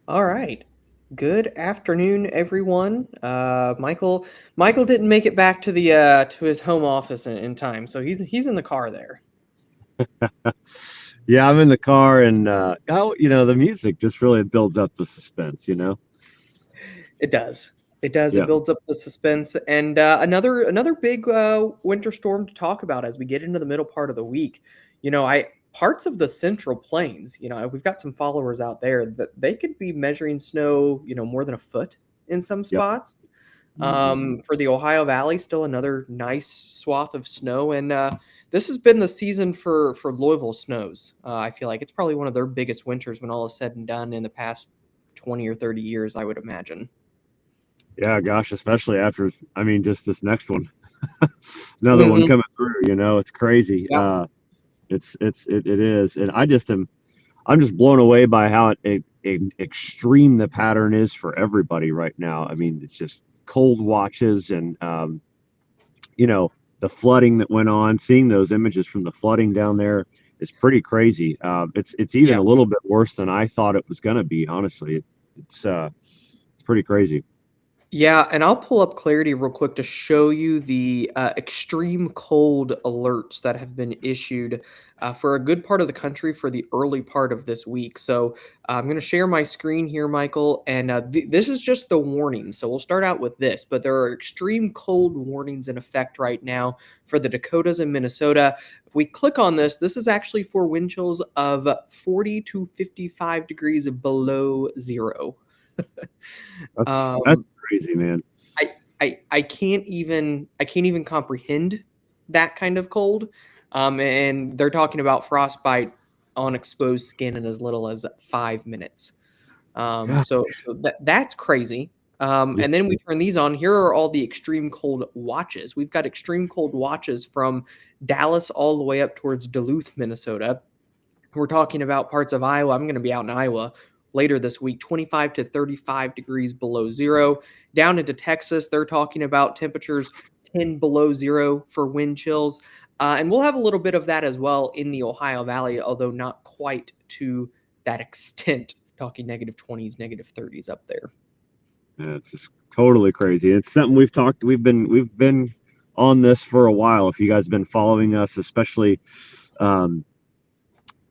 All right. Good afternoon, everyone. Michael didn't make it back to the to his home office in time, so he's in the car there. Yeah, I'm in the car, and the music just really builds up the suspense. It does. It does. It Yeah, builds up the suspense, and another big winter storm to talk about as we get into the middle part of the week. I parts of the Central Plains. We've got some followers out there that they could be measuring snow. More than a foot in some yep. spots. Hmm. For the Ohio Valley, still another nice swath of snow, and this has been the season for Louisville snows. I feel like it's probably one of their biggest winters when all is said and done in the past 20 or 30 years, I would imagine. Yeah, gosh, especially after, I mean, just this next one, another one Hmm. coming through. It's crazy. Yeah, It is, and I'm just blown away by how extreme the pattern is for everybody right now. I mean, it's just cold watches and you know, the flooding that went on, seeing those images from the flooding down there is pretty crazy. It's even yeah. a little bit worse than I thought it was going to be. Honestly, it's pretty crazy. Yeah, and I'll pull up Clarity real quick to show you the extreme cold alerts that have been issued for a good part of the country for the early part of this week. So I'm going to share my screen here, Michael, and this is just the warning. So we'll start out with this, but there are extreme cold warnings in effect right now for the Dakotas and Minnesota. If we click on this, this is actually for wind chills of 40 to 55 degrees below zero. Um, That's crazy, man. I can't even comprehend that kind of cold. And they're talking about frostbite on exposed skin in as little as 5 minutes. Yeah, So that's crazy. yeah, And then we turn these on. Here are all the extreme cold watches. We've got extreme cold watches from Dallas all the way up towards Duluth, Minnesota. We're talking about parts of Iowa. I'm going to be out in Iowa later this week, 25 to 35 degrees below zero. Down into Texas, they're talking about temperatures 10 below zero for wind chills. And we'll have a little bit of that as well in the Ohio Valley, although not quite to that extent, talking negative 20s, negative 30s up there. yeah, it's just totally crazy. It's something we've been on this for a while. If you guys have been following us, um,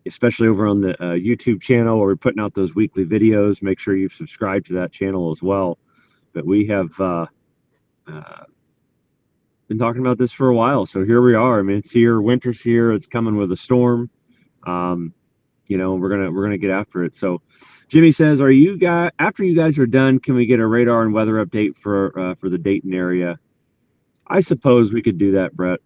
especially over on the YouTube channel where we're putting out those weekly videos, make sure you've subscribed to that channel as well. But we have uh, been talking about this for a while. So here we are. I mean, it's here. Winter's here. It's coming with a storm. Um, we're gonna get after it. So, Jimmy says, "Are you guys after you guys are done? Can we get a radar and weather update for the Dayton area?" I suppose we could do that, Brett.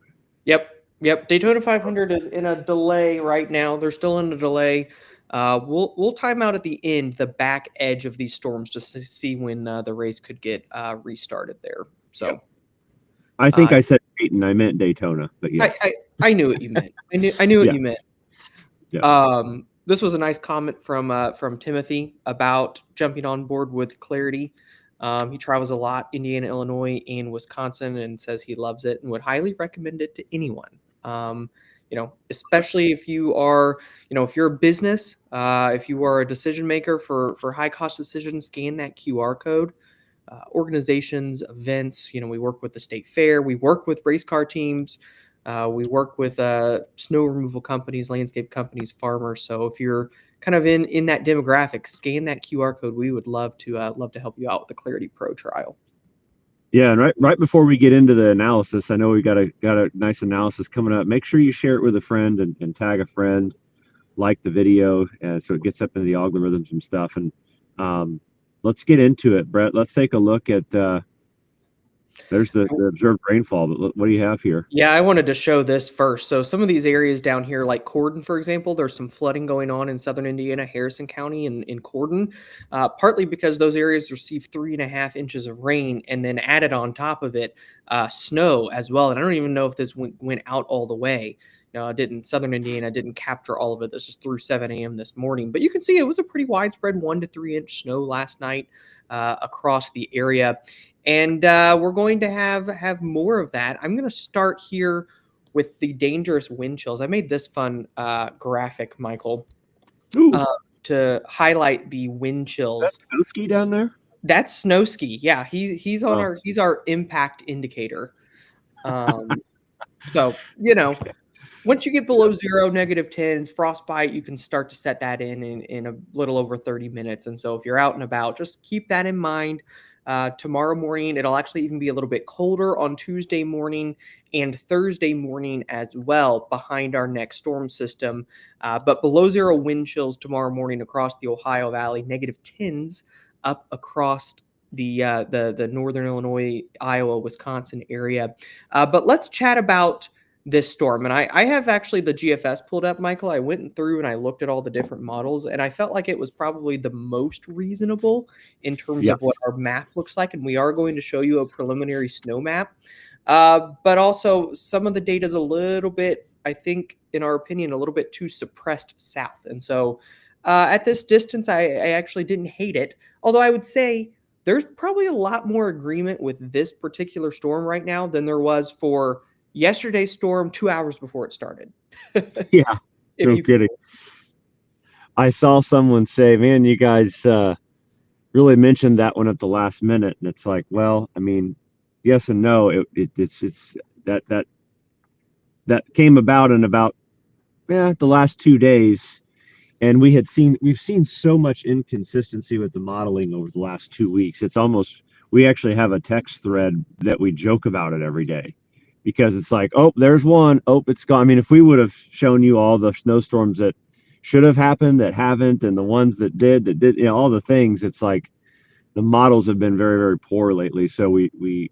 Yep, yep. Daytona 500 is in a delay right now. They're still in a delay. We'll time out at the end, the back edge of these storms, just to see when the race could get restarted there. Yep. So I think uh, I said Dayton. I meant Daytona, but I, yes, I I knew what you meant. I knew what yeah, you meant. yeah, This was a nice comment from Timothy about jumping on board with Clarity. He travels a lot, Indiana, Illinois, and Wisconsin, and says he loves it and would highly recommend it to anyone. Especially if you are, if you're a business, if you are a decision maker for high cost decisions, scan that QR code. Organizations, events. We work with the state fair. We work with race car teams. We work with snow removal companies, landscape companies, farmers. So if you're kind of in that demographic, scan that QR code. We would love to help you out with the Clarity Pro trial. yeah. And right before we get into the analysis, I know we got a nice analysis coming up. Make sure you share it with a friend and tag a friend, like the video, so it gets up into the algorithms and stuff. And um, let's get into it, Brett. Let's take a look at. There's the observed rainfall, but what do you have here? Yeah, I wanted to show this first. So some of these areas down here, like Corden, for example, there's some flooding going on in southern Indiana, Harrison County, and in Corden, partly because those areas received 3.5 inches of rain, and then added on top of it snow as well. And I don't even know if this went out all the way. No, it didn't. Southern Indiana didn't capture all of it. This is through 7 a.m. this morning, but you can see it was a pretty widespread 1 to 3 inch snow last night across the area, and we're going to have more of that. I'm going to start here with the dangerous wind chills. I made this fun graphic, Michael, Ooh, uh, to highlight the wind Is that chills. Snowski down there? That's snow ski. Yeah, he's on Oh, our impact indicator. So you know, once you get below zero, -10s, frostbite, you can start to set that in a little over 30 minutes. And so if you're out and about, just keep that in mind. Tomorrow morning, it'll actually even be a little bit colder on Tuesday morning and Thursday morning as well behind our next storm system. But below zero wind chills tomorrow morning across the Ohio Valley, -10s up across the northern Illinois, Iowa, Wisconsin area. But let's chat about this storm. And I have actually the GFS pulled up, Michael. I went through and I looked at all the different models, and I felt like it was probably the most reasonable in terms yeah, of what our map looks like. And we are going to show you a preliminary snow map. But also, some of the data is a little bit, I think, in our opinion, a little bit too suppressed south. And so at this distance, I actually didn't hate it. Although I would say there's probably a lot more agreement with this particular storm right now than there was for yesterday's storm 2 hours before it started. yeah. If No you kidding. I saw someone say, "Man, you guys really mentioned that one at the last minute," and it's like, well, I mean, yes and no. It's that came about in about the last 2 days, and we've seen so much inconsistency with the modeling over the last 2 weeks. It's almost we actually have a text thread that we joke about it every day because it's like, oh, there's one, oh, it's gone. I mean, if we would have shown you all the snowstorms that should have happened that haven't, and the ones that did, all the things, it's like the models have been very, very poor lately. So we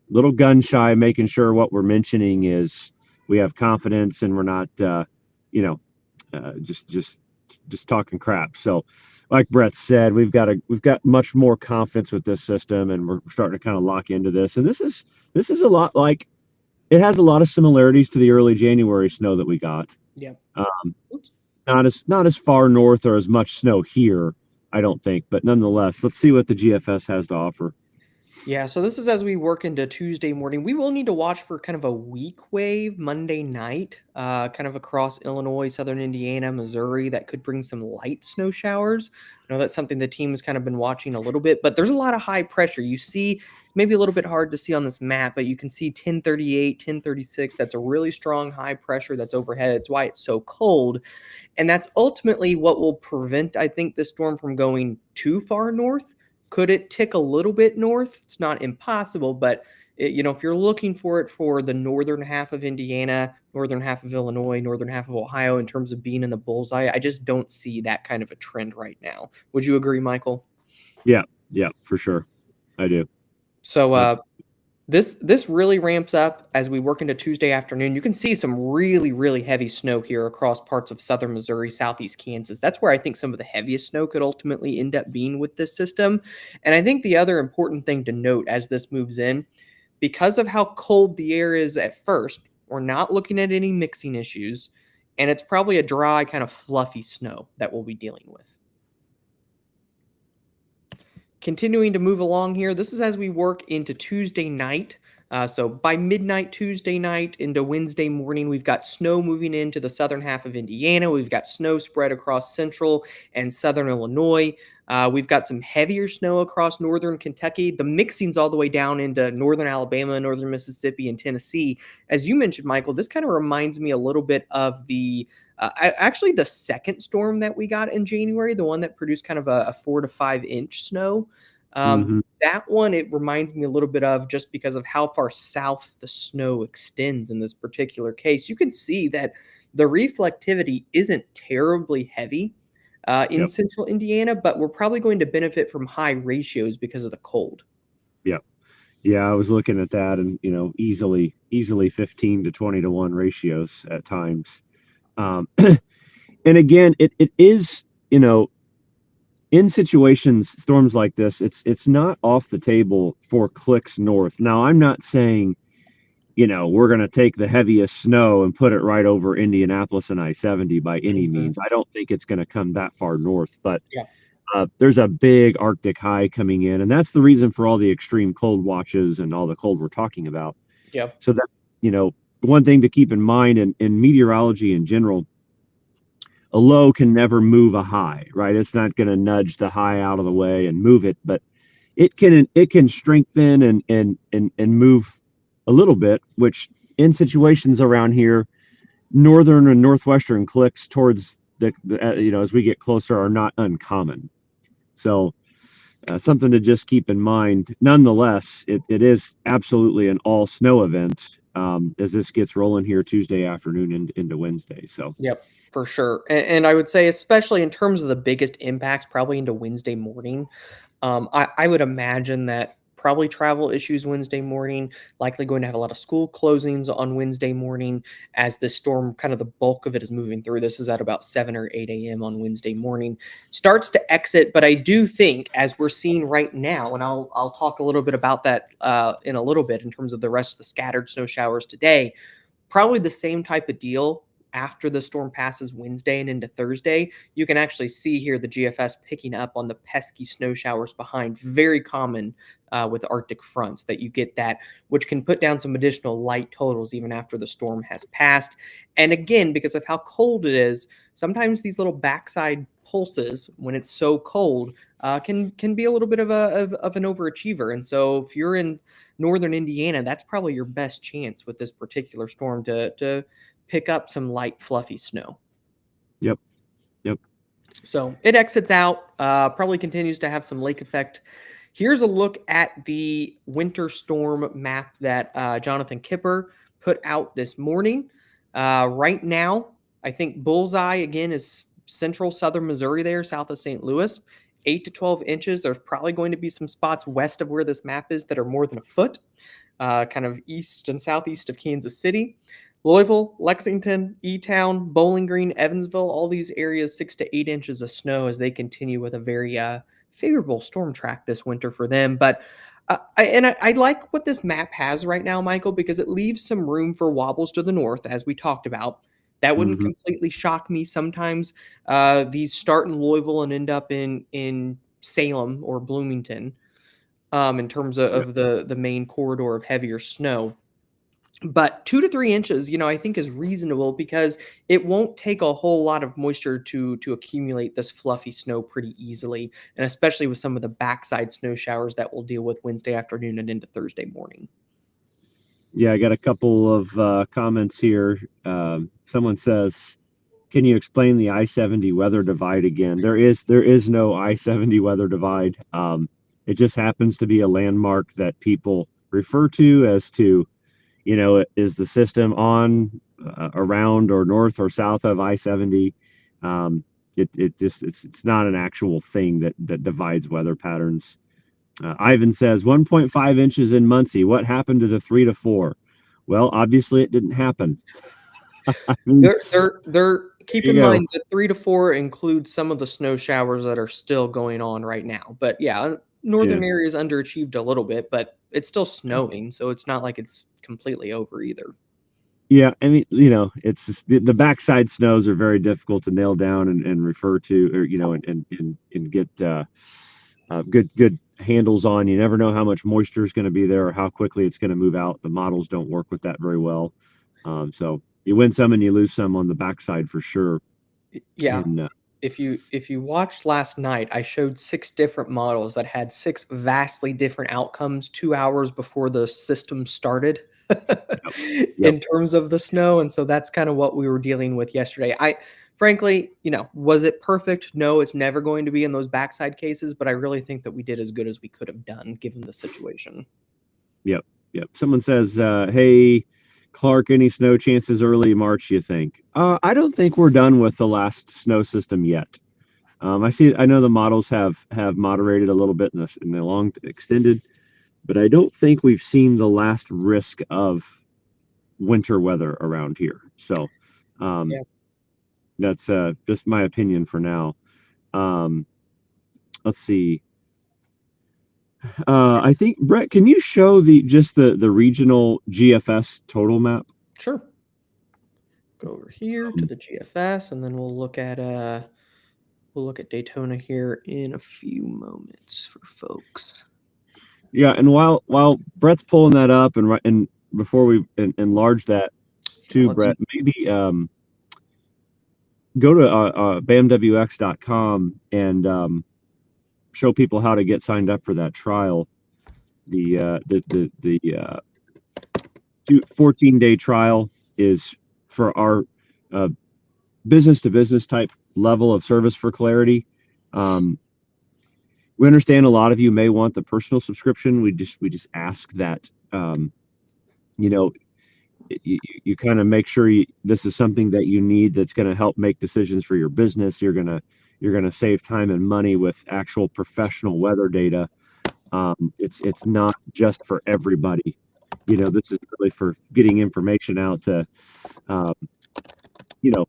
little gun shy, making sure what we're mentioning is we have confidence and we're not, you know, just talking crap. So, like Brett said, we've got much more confidence with this system, and we're starting to kind of lock into this. And this is a lot like it has a lot of similarities to the early January snow that we got. Yeah. Um, Oops. not as far north or as much snow here, I don't think, but nonetheless, let's see what the GFS has to offer. Yeah, so this is as we work into Tuesday morning. We will need to watch for kind of a weak wave Monday night, kind of across Illinois, southern Indiana, Missouri, that could bring some light snow showers. I know that's something the team has kind of been watching a little bit, but there's a lot of high pressure. You see, it's maybe a little bit hard to see on this map, but you can see 1038, 1036. That's a really strong high pressure that's overhead. It's why it's so cold. And that's ultimately what will prevent, I think, this storm from going too far north. Could it tick a little bit north? It's not impossible, but if you're looking for it for the northern half of Indiana, northern half of Illinois, northern half of Ohio, in terms of being in the bullseye, I just don't see that kind of a trend right now. Would you agree, Michael? Yeah, yeah, for sure, I do. So That's this really ramps up as we work into Tuesday afternoon. You can see some really, really heavy snow here across parts of southern Missouri, southeast Kansas. That's where I think some of the heaviest snow could ultimately end up being with this system. And I think the other important thing to note as this moves in, because of how cold the air is at first, we're not looking at any mixing issues. And it's probably a dry, kind of fluffy snow that we'll be dealing with. Continuing to move along here, this is as we work into Tuesday night. So by midnight Tuesday night into Wednesday morning, we've got snow moving into the southern half of Indiana. We've got snow spread across central and southern Illinois. We've got some heavier snow across northern Kentucky. The mixing's all the way down into northern Alabama, northern Mississippi, and Tennessee. As you mentioned, Michael, this kind of reminds me a little bit of actually the second storm that we got in January, the one that produced kind of a 4 to 5 inch snow. mm-hmm. That one, it reminds me a little bit of, just because of how far south the snow extends in this particular case. You can see that the reflectivity isn't terribly heavy in Yep, central Indiana, but we're probably going to benefit from high ratios because of the cold. yep. Yeah, I was looking at that, and easily 15 to 20 to 1 ratios at times. And again, it is, in situations, storms like this, it's not off the table for clicks north. Now, I'm not saying, we're going to take the heaviest snow and put it right over Indianapolis and I-70 by any Mhm. means. I don't think it's going to come that far north, but Yeah. there's a big Arctic high coming in, and that's the reason for all the extreme cold watches and all the cold we're talking about. Yep. So that, one thing to keep in mind in meteorology in general, a low can never move a high, right? It's not going to nudge the high out of the way and move it, but it can strengthen and move a little bit, which in situations around here, northern and northwestern clicks towards the as we get closer are not uncommon. So something to just keep in mind. Nonetheless, it is absolutely an all snow event as this gets rolling here Tuesday afternoon into Wednesday. So Yep, for sure. And I would say, especially in terms of the biggest impacts, probably into Wednesday morning. I would imagine that probably travel issues Wednesday morning, likely going to have a lot of school closings on Wednesday morning as this storm, kind of the bulk of it is moving through. This is at about 7 or 8 a.m. on Wednesday morning. Starts to exit, but I do think, as we're seeing right now, and I'll talk a little bit about that in a little bit in terms of the rest of the scattered snow showers today, probably the same type of deal after the storm passes Wednesday and into Thursday. You can actually see here the GFS picking up on the pesky snow showers behind. Very common with Arctic fronts that you get that, which can put down some additional light totals even after the storm has passed. And again, because of how cold it is, sometimes these little backside pulses, when it's so cold, can be a little bit of an overachiever. And so if you're in northern Indiana, that's probably your best chance with this particular storm to pick up some light, fluffy snow. yep, yep. So it exits out, probably continues to have some lake effect. Here's a look at the winter storm map that Jonathan Kipper put out this morning. Right now, I think bullseye again is central southern Missouri there, south of St. Louis. 8 to 12 inches. There's probably going to be some spots west of where this map is that are more than a foot, kind of east and southeast of Kansas City. Louisville, Lexington, E-Town, Bowling Green, Evansville, all these areas 6 to 8 inches of snow as they continue with a very favorable storm track this winter for them. But I like what this map has right now, Michael, because it leaves some room for wobbles to the north, as we talked about. That wouldn't Hmm. completely shock me. Sometimes these start in Louisville and end up in Salem or Bloomington in terms Yep. of the main corridor of heavier snow. But 2 to 3 inches, I think is reasonable because it won't take a whole lot of moisture to accumulate this fluffy snow pretty easily, and especially with some of the backside snow showers that we'll deal with Wednesday afternoon and into Thursday morning. Yeah, I got a couple of comments here. Someone says, "Can you explain the I-70 weather divide again?" There is no I-70 weather divide. It just happens to be a landmark that people refer to as to, is the system on, around, or north or south of I-70. It's not an actual thing that divides weather patterns. Ivan says 1.5 inches in Muncie. What happened to the 3 to 4? Well, obviously it didn't happen. I mean, They're keep there in you go. mind that 3 to 4 includes some of the snow showers that are still going on right now. But yeah, Yeah. northern areas underachieved a little bit, but it's still snowing, so it's not like it's completely over either. Yeah, I mean, it's just, the backside snows are very difficult to nail down and refer to, or and get good handles on. You never know how much moisture is going to be there or how quickly it's going to move out. The models don't work with that very well. So you win some and you lose some on the backside for sure. Yeah. And If you watched last night, I showed 6 different models that had 6 vastly different outcomes 2 hours before the system started yep, yep, in terms of the snow, and so that's kinda what we were dealing with yesterday. I frankly, was it perfect? No, it's never going to be in those backside cases, but I really think that we did as good as we could have done given the situation. yep, yep. Someone says, "Hey, Clark, any snow chances early March? You think?" I don't think we're done with the last snow system yet. I know the models have moderated a little bit in the long extended, but I don't think we've seen the last risk of winter weather around here. So um, Yeah. that's just my opinion for now. Um, let's see. I think Brett, can you show the regional GFS total map? Sure. Go over here to Um, the GFS, and then we'll look at Daytona here in a few moments for folks. yeah, and while Brett's pulling that up and before we enlarge that Yeah, too, let's Brett, maybe go to bamwx.com and show people how to get signed up for that trial. The 14-day trial is for our business to business type level of service for clarity. We understand a lot of you may want the personal subscription. We just ask that you know you kind of make sure this is something that you need that's going to help make decisions for your business. You're gonna save time and money with actual professional weather data. It's not just for everybody. This is really for getting information out to um, you know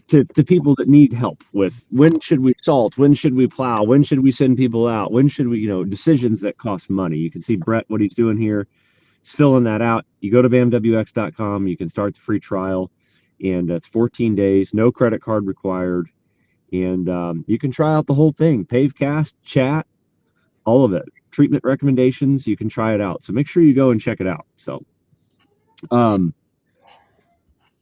to people that need help with when should we salt, when should we plow, when should we send people out, when should we, decisions that cost money. You can see Brett, what he's doing here. He's filling that out. You go to bamwx.com, you can start the free trial, and it's 14 days, no credit card required. And you can try out the whole thing, Pavecast, chat, all of it, treatment recommendations. You can try it out. So make sure you go and check it out. So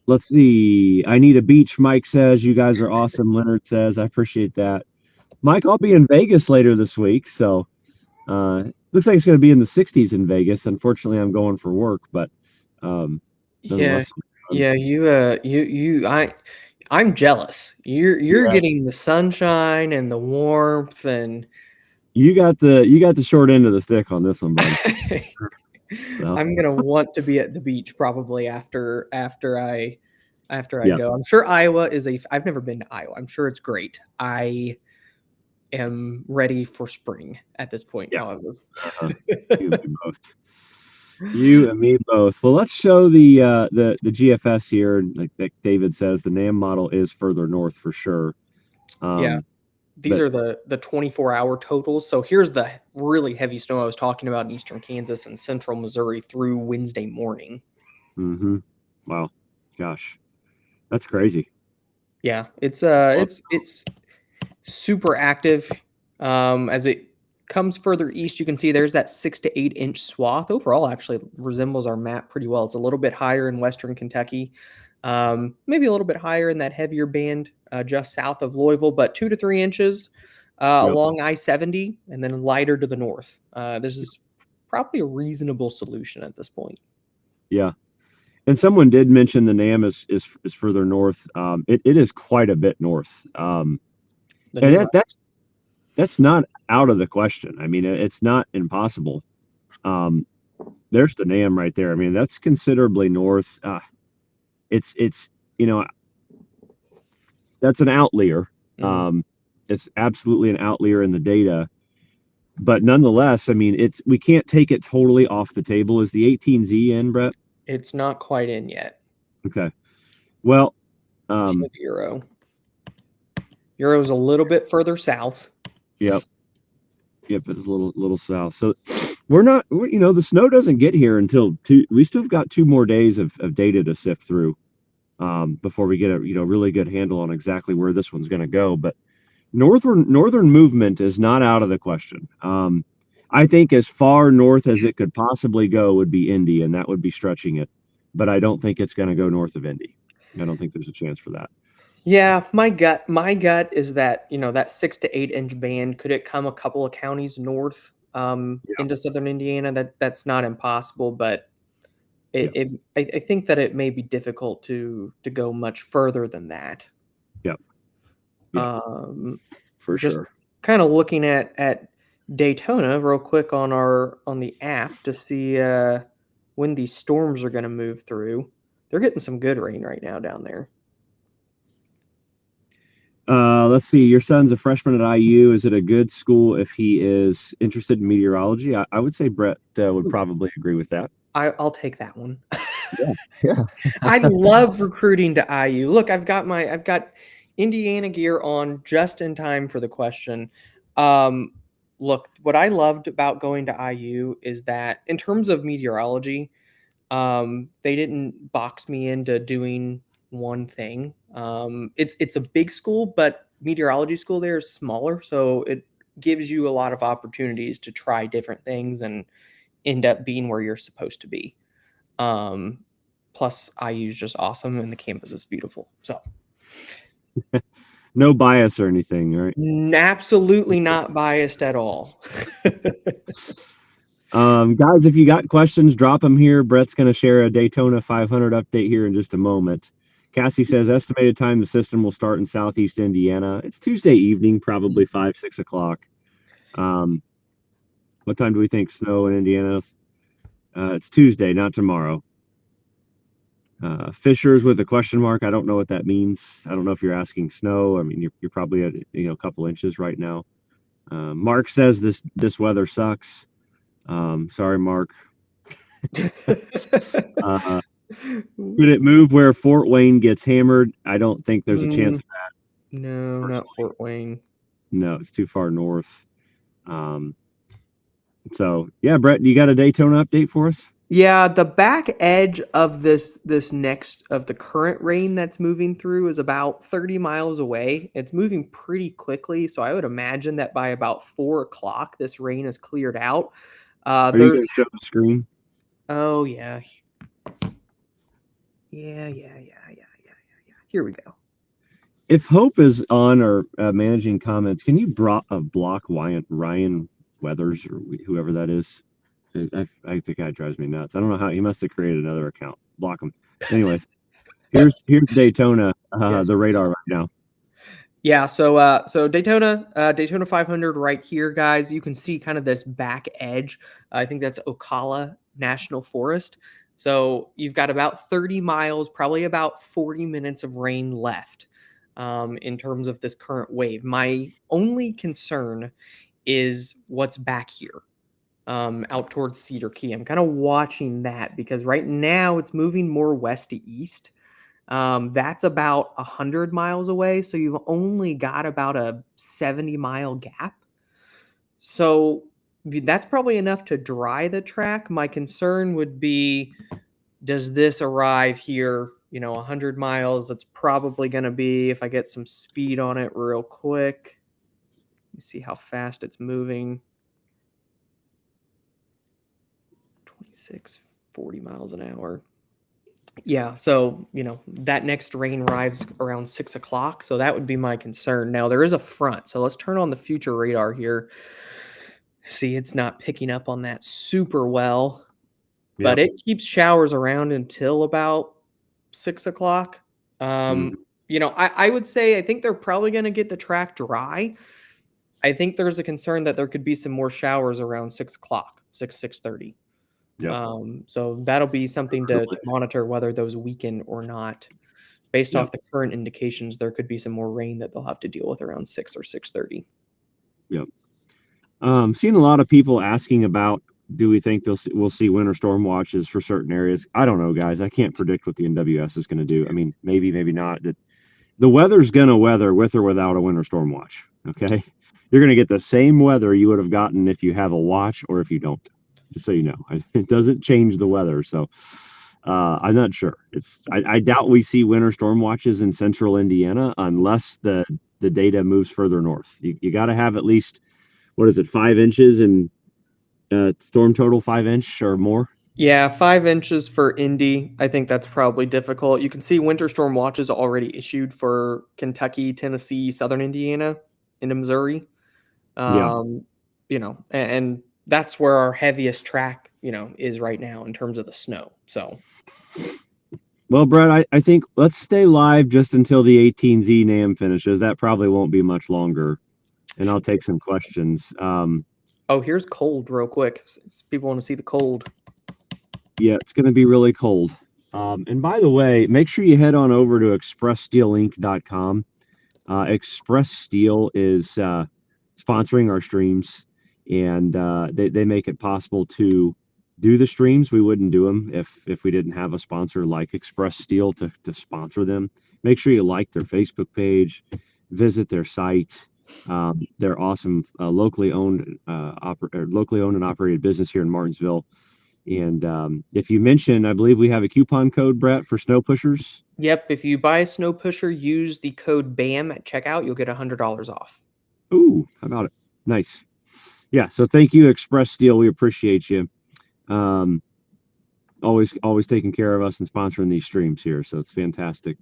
let's see. I need a beach, Mike says. You guys are awesome, Leonard says. I appreciate that. Mike, I'll be in Vegas later this week. So looks like it's going to be in the 60s in Vegas. Unfortunately, I'm going for work, but nonetheless. I'm jealous. You're Yeah. getting the sunshine and the warmth, and You got the short end of the stick on this one, bud. So. I'm gonna want to be at the beach probably after I Yeah. go. I'm sure Iowa is I've never been to Iowa. I'm sure it's great. I am ready for spring at this point. Yeah. However, You and me both. You and me both. Well, let's show the GFS here. Like David says, the NAM model is further north for sure. yeah. These are the 24-hour totals. So here's the really heavy snow I was talking about in eastern Kansas and central Missouri through Wednesday morning. Mm-hmm. Wow, gosh, that's crazy. Yeah, it's super active. As it comes further east, you can see there's that 6 to 8 inch swath. Overall, actually resembles our map pretty well. It's a little bit higher in western Kentucky, maybe a little bit higher in that heavier band just south of Louisville, but 2 to 3 inches along I-70, and then lighter to the north. This is probably a reasonable solution at this point. Yeah, and someone did mention the NAM is further north. It is quite a bit north, and that's not out of the question. I mean, it's not impossible. There's the NAM right there. I mean, that's considerably north. It's that's an outlier. It's absolutely an outlier in the data, but nonetheless, I mean, we can't take it totally off the table. Is the 18Z in, Brett? It's not quite in yet. Okay. Well, Euro. Euro's a little bit further south. Yep. It's a little south. So the snow doesn't get here until we still have got 2 more days of data to sift through before we get a really good handle on exactly where this one's going to go. But northern movement is not out of the question. I think as far north as it could possibly go would be Indy, and that would be stretching it. But I don't think it's going to go north of Indy. I don't think there's a chance for that. Yeah, my gut is that, that 6 to 8 inch band, could it come a couple of counties north into southern Indiana? That's not impossible, but I think that it may be difficult to go much further than that. Yep. For just sure. Kind of looking at Daytona real quick on the app to see when these storms are going to move through. They're getting some good rain right now down there. Let's see. Your son's a freshman at IU. Is it a good school if he is interested in meteorology? I would say Brett would probably agree with that. I'll take that one. Yeah. I love recruiting to IU. Look, I've got Indiana gear on just in time for the question. Look, what I loved about going to IU is that in terms of meteorology, they didn't box me into doing one thing. It's a big school, but meteorology school there is smaller, so it gives you a lot of opportunities to try different things and end up being where you're supposed to be. Plus, IU is just awesome, and the campus is beautiful. So, No bias or anything, right? Absolutely not biased at all. Guys, if you got questions, drop them here. Brett's going to share a Daytona 500 update here in just a moment. Cassie says estimated time the system will start in Southeast Indiana. It's Tuesday evening, probably 5, 6 o'clock. What time do we think snow in Indiana? It's Tuesday, not tomorrow. Fishers with a question mark. I don't know what that means. I don't know if you're asking snow. I mean, you're probably at a couple inches right now. Mark says this weather sucks. Sorry, Mark. Could it move where Fort Wayne gets hammered? I don't think there's a chance of that. No, Personally. not Fort Wayne. No, it's too far north. So yeah, Brett, you got a Daytona update for us? Yeah, the back edge of this next of the current rain that's moving through is about 30 miles away. It's moving pretty quickly, so I would imagine that by about 4 o'clock, this rain is cleared out. Are you There's going to show the screen? Oh yeah. Yeah. Here we go. If Hope is on or managing comments, can you block Ryan Weathers or whoever that is? I think that drives me nuts. I don't know how he must have created another account. Block him. Anyways, here's Daytona, Yes. the radar right now. Yeah, so Daytona 500 right here, guys. You can see kind of this back edge. I think that's Ocala National Forest. So you've got about 30 miles, probably about 40 minutes of rain left in terms of this current wave. My only concern is what's back here. Out towards Cedar Key. I'm kind of watching that because right now it's moving more west to east. That's about 100 miles away, so you've only got about a 70-mile gap. So that's probably enough to dry the track. My concern would be, does this arrive here, 100 miles? That's probably going to be, if I get some speed on it real quick. Let me see how fast it's moving. 26, 40 miles an hour. Yeah, so that next rain arrives around 6 o'clock, so that would be my concern. Now there is a front, so let's turn on the future radar here. See, it's not picking up on that super well, but it keeps showers around until about 6 o'clock. I would say I think they're probably going to get the track dry. I think there's a concern that there could be some more showers around 6 o'clock, 6:30. So that'll be something to monitor whether those weaken or not. Based off the current indications, there could be some more rain that they'll have to deal with around 6 or 6:30. Yep. Seeing a lot of people asking about, do we think we'll see winter storm watches for certain areas? I don't know, guys. I can't predict what the NWS is going to do. I mean, maybe not. The weather's going to weather with or without a winter storm watch. Okay, you're going to get the same weather you would have gotten if you have a watch or if you don't. Just so you know, it doesn't change the weather. So I'm not sure. I doubt we see winter storm watches in central Indiana unless the data moves further north. You got to have at least, what is it, 5 inches and storm total 5 inch or more? Yeah, 5 inches for Indy. I think that's probably difficult. You can see winter storm watches already issued for Kentucky, Tennessee, Southern Indiana, into Missouri. And that's where our heaviest track, is right now in terms of the snow. So, well, Brett, I think let's stay live just until the 18Z NAM finishes. That probably won't be much longer, and I'll take some questions. Here's cold real quick. If people want to see the cold. Yeah, it's going to be really cold. And by the way, make sure you head on over to expresssteelinc.com. Express Steel is sponsoring our streams, and they make it possible to do the streams. We wouldn't do them if we didn't have a sponsor like Express Steel to sponsor them. Make sure you like their Facebook page, visit their site. They're awesome, locally owned and operated business here in Martinsville. And if you mention, I believe we have a coupon code, Brett, for snow pushers. Yep. If you buy a snow pusher, use the code BAM at checkout. You'll get $100 off. Ooh, how about it? Nice. Yeah. So thank you, Express Steel. We appreciate you. Always taking care of us and sponsoring these streams here. So it's fantastic.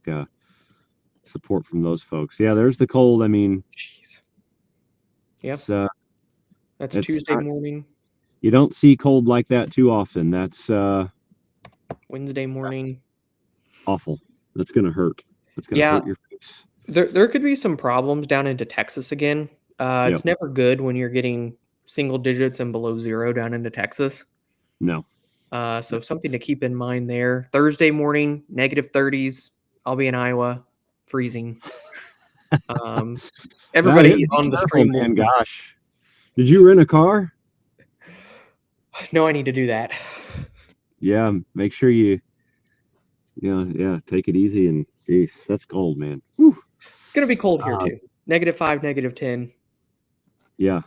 support from those folks. Yeah, there's the cold. I mean, Jeez. Yeah, it's that's it's Tuesday not, morning, you don't see cold like that too often. Wednesday That's morning. awful. That's gonna hurt. That's gonna Yeah, hurt your face. there could be some problems down into Texas again. Yep. It's never good when you're getting single digits and below 0 down into Texas. No. So something to keep in mind there. Thursday morning, -30s. I'll be in Iowa, freezing. Um, That is everybody on the careful, stream will man. Gosh. Did you rent a car? no, I need to do that. Yeah. Make sure yeah, take it easy and geez, that's cold, man. Whew. It's gonna be cold here Uh, too. -5, -10. yeah.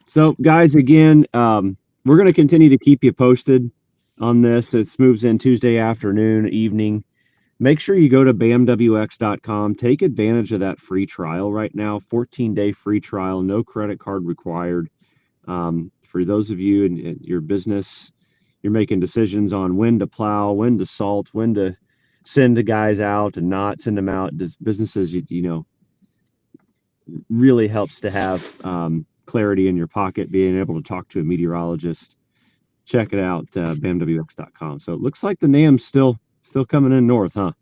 So, guys, again, we're going to continue to keep you posted on this. It moves in Tuesday afternoon, evening. Make sure you go to bamwx.com. Take advantage of that free trial right now. 14-day free trial, no credit card required. For those of you in your business, you're making decisions on when to plow, when to salt, when to send the guys out and not send them out. This businesses, you know, really helps to have clarity in your pocket, being able to talk to a meteorologist. Check it out, bamwx.com. So it looks like the NAM's still coming in north, huh?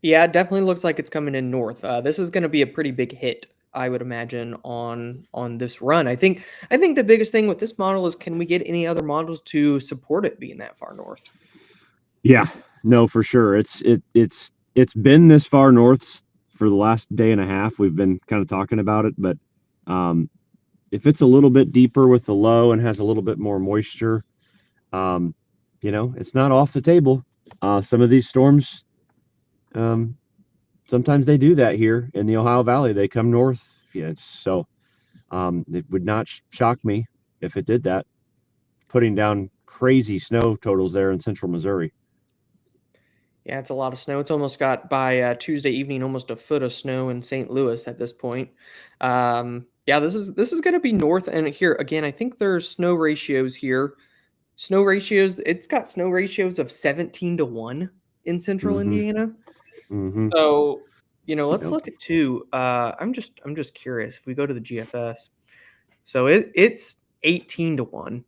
Yeah, it definitely looks like it's coming in north. This is gonna be a pretty big hit, I would imagine, on this run. I think the biggest thing with this model is can we get any other models to support it being that far north? Yeah, no, for sure. It's been this far north for the last day and a half. We've been kind of talking about it, but um, if it's a little bit deeper with the low and has a little bit more moisture, um, it's not off the table. Some of these storms, um, sometimes they do that here in the Ohio Valley. They come north. Yeah, so it would not shock me if it did that, putting down crazy snow totals there in central Missouri. Yeah, it's a lot of snow. It's almost got by Tuesday evening almost a foot of snow in St. Louis at this point. Yeah, this is going to be north, and here again, I think there's snow ratios here. Snow ratios. It's got snow ratios of 17-1 in central Mm-hmm. Indiana. Mm-hmm. So let's Yep. look at two. I'm just curious. If we go to the GFS, so it's 18-1.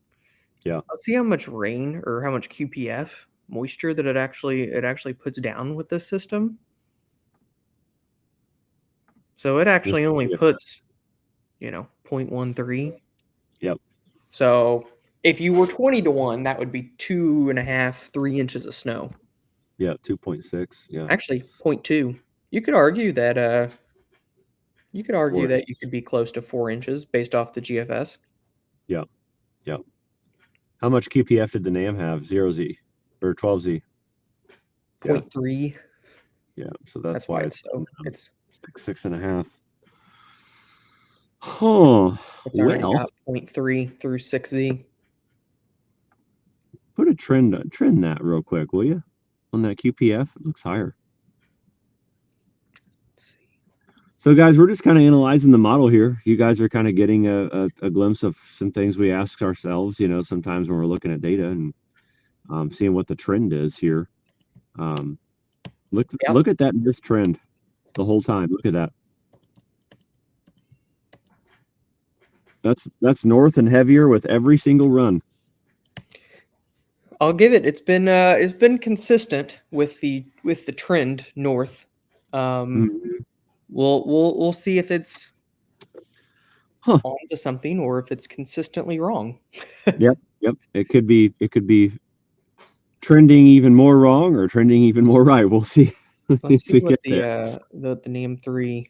Yeah. Let's see how much rain or how much QPF moisture that it actually puts down with this system. So it actually This only yeah. puts 0.13. Yep. So if you were 20-1, that would be 2.5, 3 inches of snow. Yeah. 2.6. Yeah. Actually, 0.2. You could argue that you could argue 4 that you inches. could be close to 4 inches based off the GFS. Yeah. Yeah. How much QPF did the NAM have? 0Z or 12Z? Yeah. 0.3. Yeah. So that's That's why why it's so it's 6.5. Oh, it's already well, got 0.3 through 6Z. put a trend that real quick, will you? On that QPF, it looks higher. Let's see. So, guys, we're just kind of analyzing the model here. You guys are kind of getting a glimpse of some things we ask ourselves, sometimes when we're looking at data and seeing what the trend is here. Look at this trend the whole time. Look at that. That's north and heavier with every single run. I'll give it. It's been consistent with the trend north. Mhm. We'll see if it's Huh. on to something or if it's consistently wrong. Yep. It could be trending even more wrong or trending even more right. We'll see. Let's see We what get there. the NAM 3.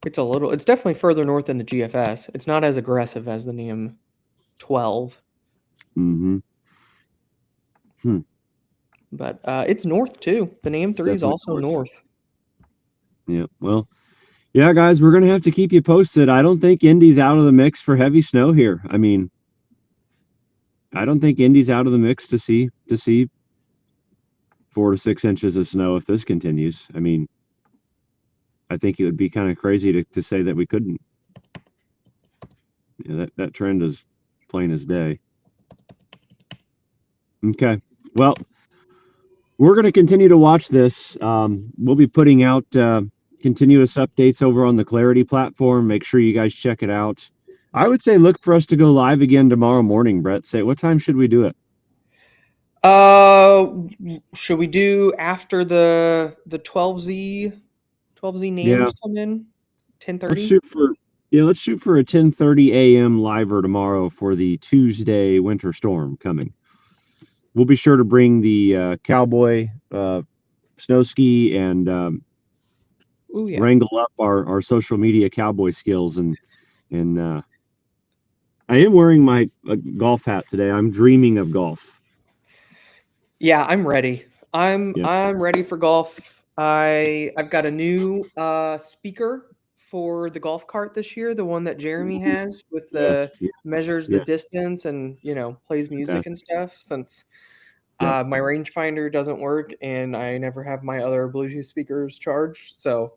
It's definitely further north than the GFS. It's not as aggressive as the NAM 12. Mm-hmm. But it's north too. The NAM 3 is Definitely also north. Yeah. Well, yeah, guys, we're gonna have to keep you posted. I don't think Indy's out of the mix for heavy snow here. I mean, I don't think Indy's out of the mix to see 4 to 6 inches of snow if this continues. I mean, I think it would be kind of crazy to say that we couldn't. Yeah, that trend is plain as day. Okay. Well, we're going to continue to watch this. We'll be putting out continuous updates over on the Clarity platform. Make sure you guys check it out. I would say look for us to go live again tomorrow morning, Brett. Say, what time should we do it? Should we do after the 12Z Yeah, names come in? let's 10:30? shoot for let's shoot for a 10:30 a.m. liver tomorrow for the Tuesday winter storm coming. We'll be sure to bring the cowboy snow ski and Oh yeah. wrangle up our social media cowboy skills and I am wearing my golf hat today. I'm dreaming of golf. Yeah, I'm ready. I'm Yeah. I'm ready for golf. I've got a new speaker for the golf cart this year, the one that Jeremy has with the Yes. Yes. measures the Yes. distance and, plays music and Fantastic. stuff since Yep. my rangefinder doesn't work and I never have my other Bluetooth speakers charged. So,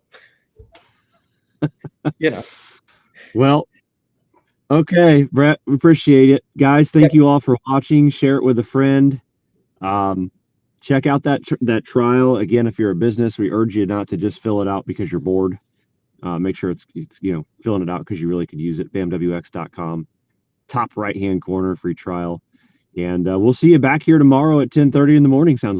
you know. Well, okay, Brett, we appreciate it. Guys, thank you all for watching. Share it with a friend. Check out that trial. Again, if you're a business, we urge you not to just fill it out because you're bored. Make sure it's filling it out because you really could use it. bamwx.com. Top right-hand corner, free trial. And we'll see you back here tomorrow at 10:30 in the morning, sounds like.